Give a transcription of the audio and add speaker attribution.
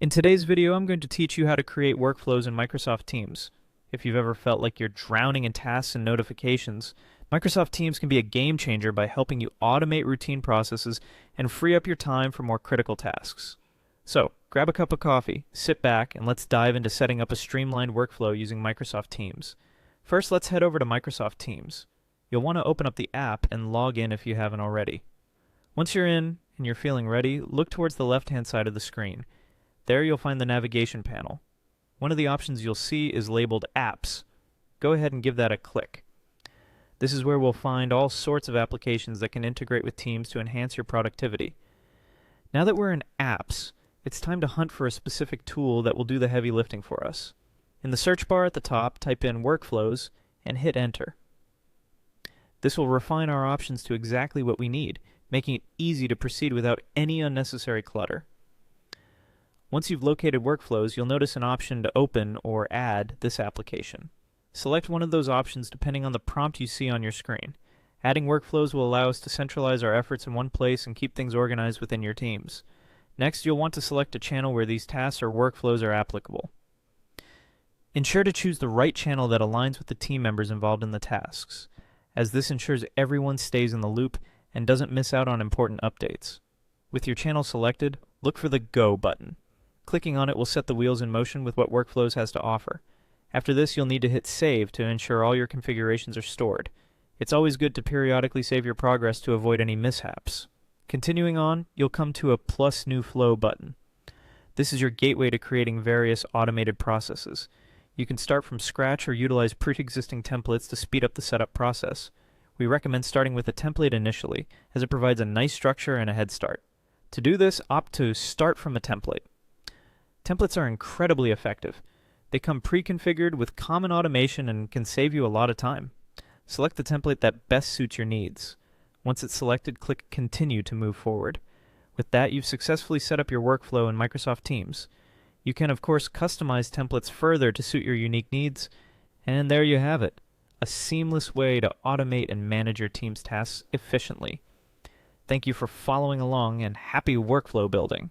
Speaker 1: In today's video, I'm going to teach you how to create workflows in Microsoft Teams. If you've ever felt like you're drowning in tasks and notifications, Microsoft Teams can be a game changer by helping you automate routine processes and free up your time for more critical tasks. So, grab a cup of coffee, sit back, and let's dive into setting up a streamlined workflow using Microsoft Teams. First, let's head over to Microsoft Teams. You'll want to open up the app and log in if you haven't already. Once you're in and you're feeling ready, look towards the left-hand side of the screen. There you'll find the navigation panel. One of the options you'll see is labeled Apps. Go ahead and give that a click. This is where we'll find all sorts of applications that can integrate with Teams to enhance your productivity. Now that we're in Apps, it's time to hunt for a specific tool that will do the heavy lifting for us. In the search bar at the top, type in Workflows and hit Enter. This will refine our options to exactly what we need, making it easy to proceed without any unnecessary clutter. Once you've located workflows, you'll notice an option to open or add this application. Select one of those options depending on the prompt you see on your screen. Adding workflows will allow us to centralize our efforts in one place and keep things organized within your teams. Next, you'll want to select a channel where these tasks or workflows are applicable. Ensure to choose the right channel that aligns with the team members involved in the tasks, as this ensures everyone stays in the loop and doesn't miss out on important updates. With your channel selected, look for the Go button. Clicking on it will set the wheels in motion with what Workflows has to offer. After this, you'll need to hit Save to ensure all your configurations are stored. It's always good to periodically save your progress to avoid any mishaps. Continuing on, you'll come to a Plus New Flow button. This is your gateway to creating various automated processes. You can start from scratch or utilize pre-existing templates to speed up the setup process. We recommend starting with a template initially, as it provides a nice structure and a head start. To do this, opt to Start from a template. Templates are incredibly effective. They come pre-configured with common automation and can save you a lot of time. Select the template that best suits your needs. Once it's selected, click Continue to move forward. With that, you've successfully set up your workflow in Microsoft Teams. You can, of course, customize templates further to suit your unique needs, and there you have it, a seamless way to automate and manage your team's tasks efficiently. Thank you for following along, and happy workflow building!